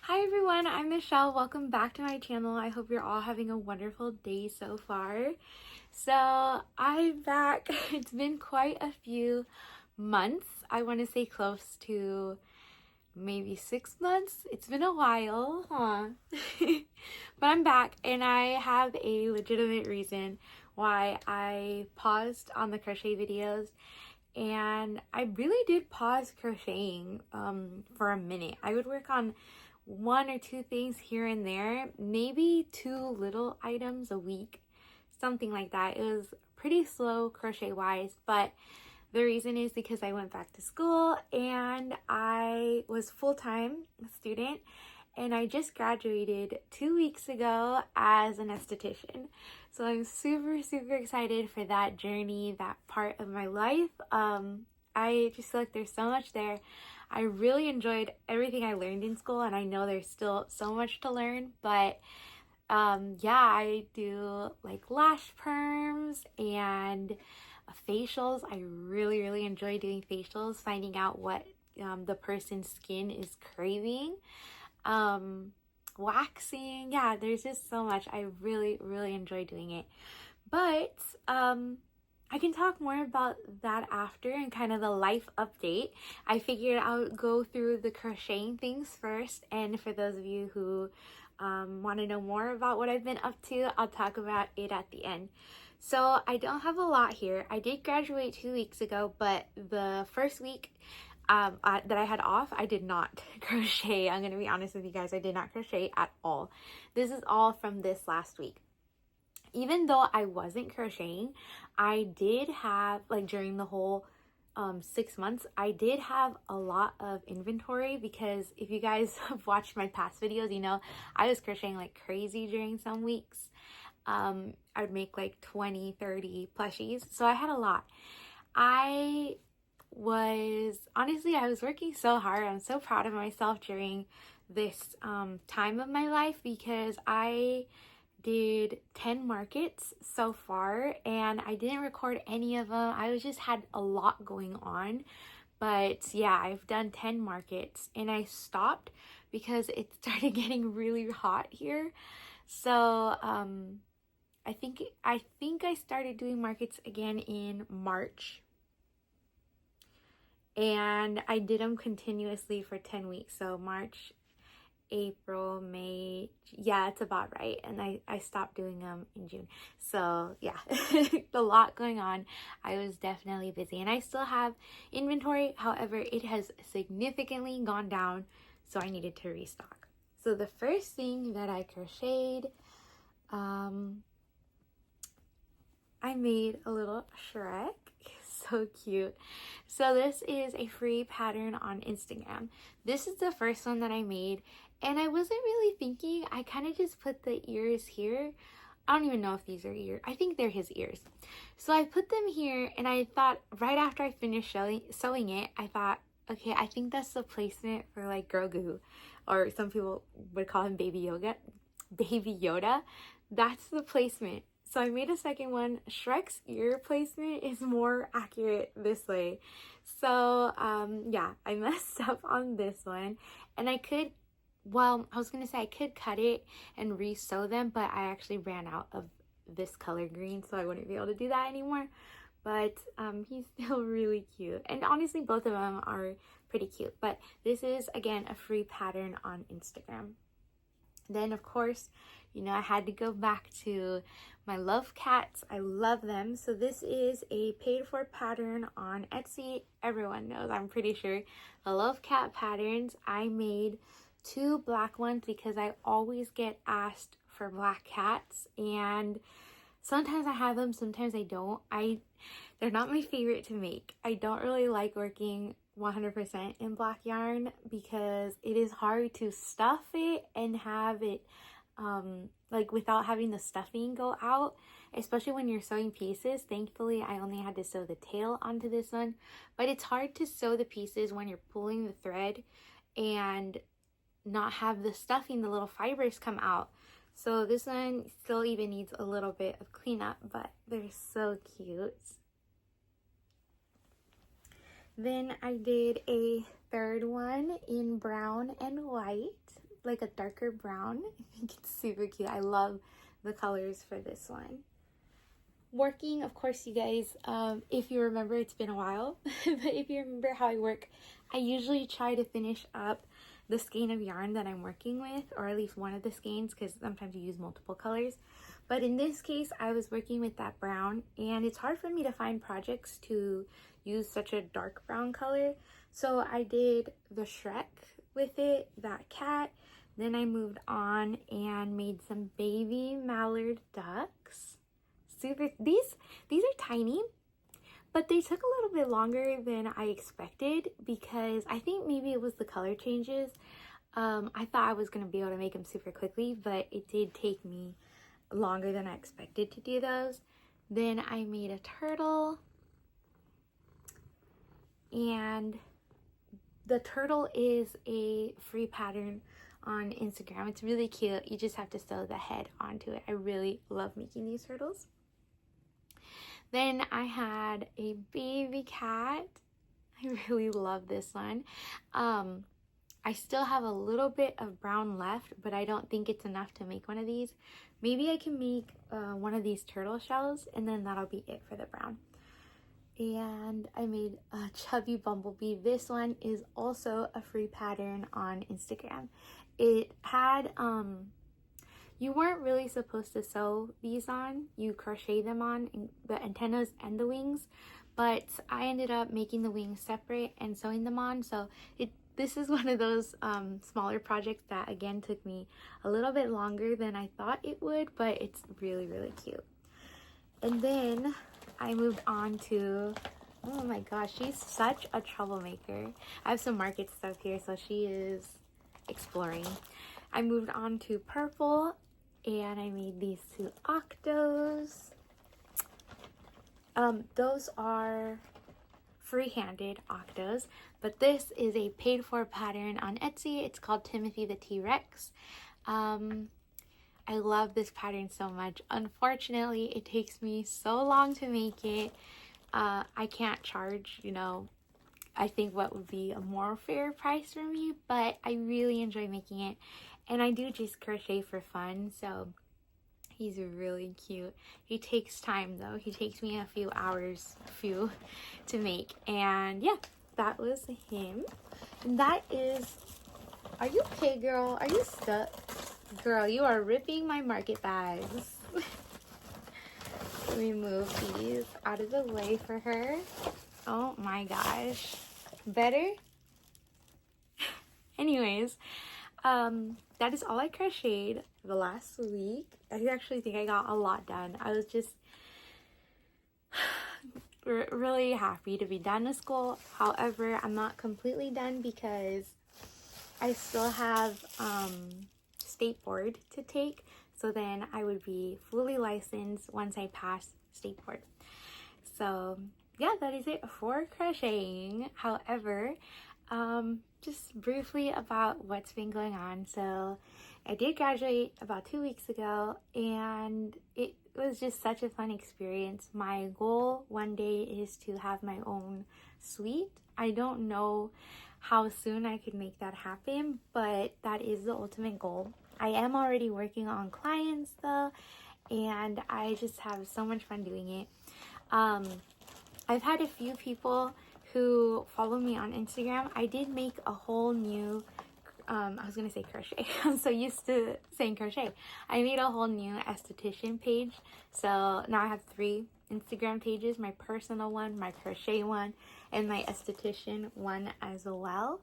Hi everyone, I'm Michelle. Welcome back to my channel. I hope you're all having a wonderful day so far. So I'm back. It's been quite a few months. I want to say close to maybe 6 months. It's been a while, huh? But I'm back and I have a legitimate reason why I paused on the crochet videos. And I really did pause crocheting for a minute. I would work on one or two things here and there, maybe 2 little items a week, something like that. It was pretty slow crochet wise, but the reason is because I went back to school and I was full-time student and I just graduated 2 weeks ago as an esthetician. So I'm super excited for that journey, that part of my life. I just feel like there's so much there. I really enjoyed everything I learned in school, and I know there's still so much to learn, but yeah, I do like lash perms and facials. I really enjoy doing facials, finding out what the person's skin is craving. Waxing, yeah, there's just so much. I really enjoy doing it, but I can talk more about that after and kind of the life update. I figured I would go through the crocheting things first, and for those of you who want to know more about what I've been up to, I'll talk about it at the end. So I don't have a lot here. I did graduate 2 weeks ago, but the first week that I had off, I did not crochet. I'm going to be honest with you guys, I did not crochet at all. This is all from this last week. Even though I wasn't crocheting, I did have, like during the whole 6 months, I did have a lot of inventory, because if you guys have watched my past videos, you know I was crocheting like crazy during some weeks. I'd make like 20-30 plushies, so I had a lot. I was working so hard. I'm so proud of myself during this time of my life, because I did 10 markets so far and I didn't record any of them. I just had a lot going on, but yeah, I've done 10 markets and I stopped because it started getting really hot here. So I think I started doing markets again in March, and I did them continuously for 10 weeks. So March, April, May, yeah, it's about right. And I stopped doing them in June. So yeah, a lot going on. I was definitely busy and I still have inventory. However, it has significantly gone down, so I needed to restock. So the first thing that I crocheted, I made a little Shrek. So cute. So this is a free pattern on Instagram. This is the first one that I made, and I wasn't really thinking. I kind of just put the ears here. I don't even know if these are ears. I think they're his ears. So I put them here, and I thought right after I finished sewing it, I thought, okay, I think that's the placement for like Grogu, or some people would call him Baby Yoda. That's the placement. So I made a second one. Shrek's ear placement is more accurate this way. So yeah, I messed up on this one, and I could, well, I was gonna say I could cut it and re-sew them, but I actually ran out of this color green, so I wouldn't be able to do that anymore. But he's still really cute, and honestly both of them are pretty cute. But this is again a free pattern on Instagram. Then of course, you know, I had to go back to my love cats. I love them. So this is a paid for pattern on Etsy. Everyone knows, I'm pretty sure, the love cat patterns. I made 2 black ones because I always get asked for black cats, and sometimes I have them, sometimes I don't. They're not my favorite to make. I don't really like working 100% in black yarn because it is hard to stuff it and have it like without having the stuffing go out, especially when you're sewing pieces. Thankfully, I only had to sew the tail onto this one, but it's hard to sew the pieces when you're pulling the thread and not have the stuffing, the little fibers come out. So this one still even needs a little bit of cleanup, but they're so cute. Then I did a third one in brown and white. like a darker brown. I think it's super cute. I love the colors for this one. Working, of course, you guys, if you remember, it's been a while, but if you remember how I work, I usually try to finish up the skein of yarn that I'm working with, or at least one of the skeins, because sometimes you use multiple colors. But in this case, I was working with that brown, and it's hard for me to find projects to use such a dark brown color. So I did the Shrek with it, that cat. Then I moved on and made some baby mallard ducks. These are tiny, but they took a little bit longer than I expected because I think maybe it was the color changes. I thought I was going to be able to make them super quickly, but it did take me longer than I expected to do those. Then I made a turtle, and the turtle is a free pattern on Instagram. It's really cute. You just have to sew the head onto it. I really love making these turtles. Then I had a baby cat. I really love this one. I still have a little bit of brown left, but I don't think it's enough to make one of these. Maybe I can make one of these turtle shells, and then that'll be it for the brown. And I made a chubby bumblebee. This one is also a free pattern on Instagram. It had you weren't really supposed to sew these on. You crochet them on, the antennas and the wings, but I ended up making the wings separate and sewing them on. So this is one of those smaller projects that again took me a little bit longer than I thought it would, but it's really, really cute. And then I moved on to, oh my gosh, she's such a troublemaker. I have some market stuff here, so she is exploring. I moved on to purple, and I made these two octos. Those are free-handed octos, but this is a paid-for pattern on Etsy. It's called Timothy the T-Rex. I love this pattern so much. Unfortunately, it takes me so long to make it. I can't charge, you know, I think what would be a more fair price for me, but I really enjoy making it. And I do just crochet for fun, so he's really cute. He takes time though. He takes me a few hours to make. And yeah, that was him. And that is, are you okay, girl? Are you stuck? Girl, you are ripping my market bags. Let me move these out of the way for her. Oh my gosh. Better? Anyways, that is all I crocheted the last week. I actually think I got a lot done. I was just really happy to be done with school. However, I'm not completely done because I still have state board to take. So then I would be fully licensed once I pass state board. So yeah, that is it for crocheting. However, just briefly about what's been going on. So I did graduate about 2 weeks ago, and it was just such a fun experience. My goal one day is to have my own suite. I don't know how soon I could make that happen, but that is the ultimate goal. I am already working on clients though, and I just have so much fun doing it. I've had a few people who follow me on Instagram. I did make a whole new, I was gonna say crochet. I'm so used to saying crochet. I made a whole new esthetician page. So now I have 3 Instagram pages, my personal one, my crochet one, and my esthetician one as well.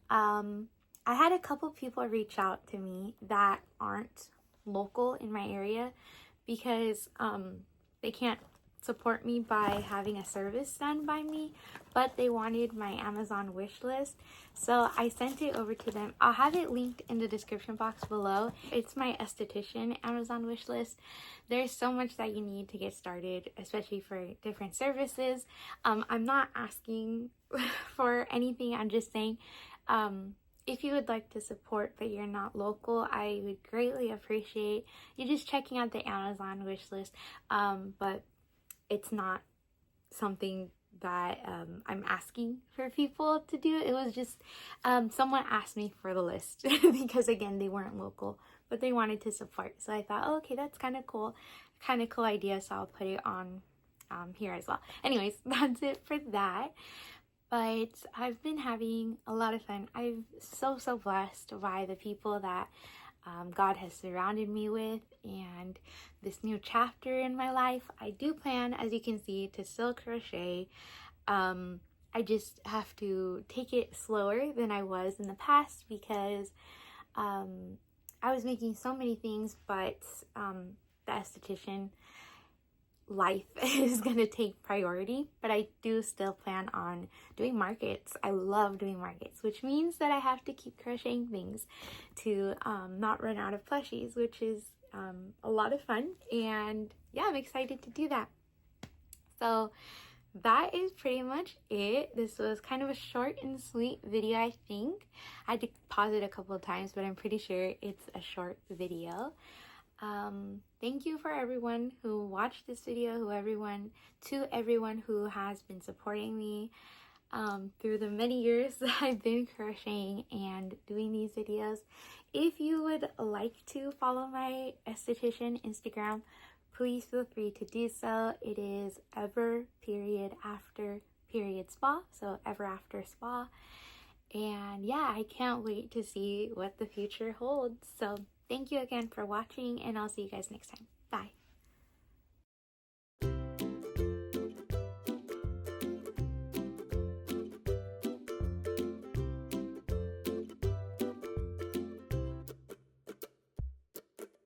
I had a couple people reach out to me that aren't local in my area because they can't support me by having a service done by me, but they wanted my Amazon wish list. So I sent it over to them. I'll have it linked in the description box below. It's my esthetician Amazon wish list. There's so much that you need to get started, especially for different services. I'm not asking for anything. I'm just saying, if you would like to support but you're not local, I would greatly appreciate you just checking out the Amazon wish list. But it's not something that I'm asking for people to do. It was just someone asked me for the list because again, they weren't local, but they wanted to support. So I thought, oh, okay, that's kind of cool idea. So I'll put it on here as well. Anyways, that's it for that. But I've been having a lot of fun. I'm so blessed by the people that God has surrounded me with and this new chapter in my life. I do plan, as you can see, to still crochet. I just have to take it slower than I was in the past because I was making so many things, but the esthetician life is going to take priority. But I do still plan on doing markets. I love doing markets, which means that I have to keep crocheting things to not run out of plushies, which is a lot of fun. And yeah, I'm excited to do that. So that is pretty much it. This was kind of a short and sweet video, I think. I had to pause it a couple of times, but I'm pretty sure it's a short video. Thank you for everyone who watched this video, to everyone who has been supporting me through the many years that I've been crocheting and doing these videos. If you would like to follow my esthetician Instagram, please feel free to do so. It is ever_after_spa, so ever after spa. And yeah, I can't wait to see what the future holds. So thank you again for watching, and I'll see you guys next time. Bye.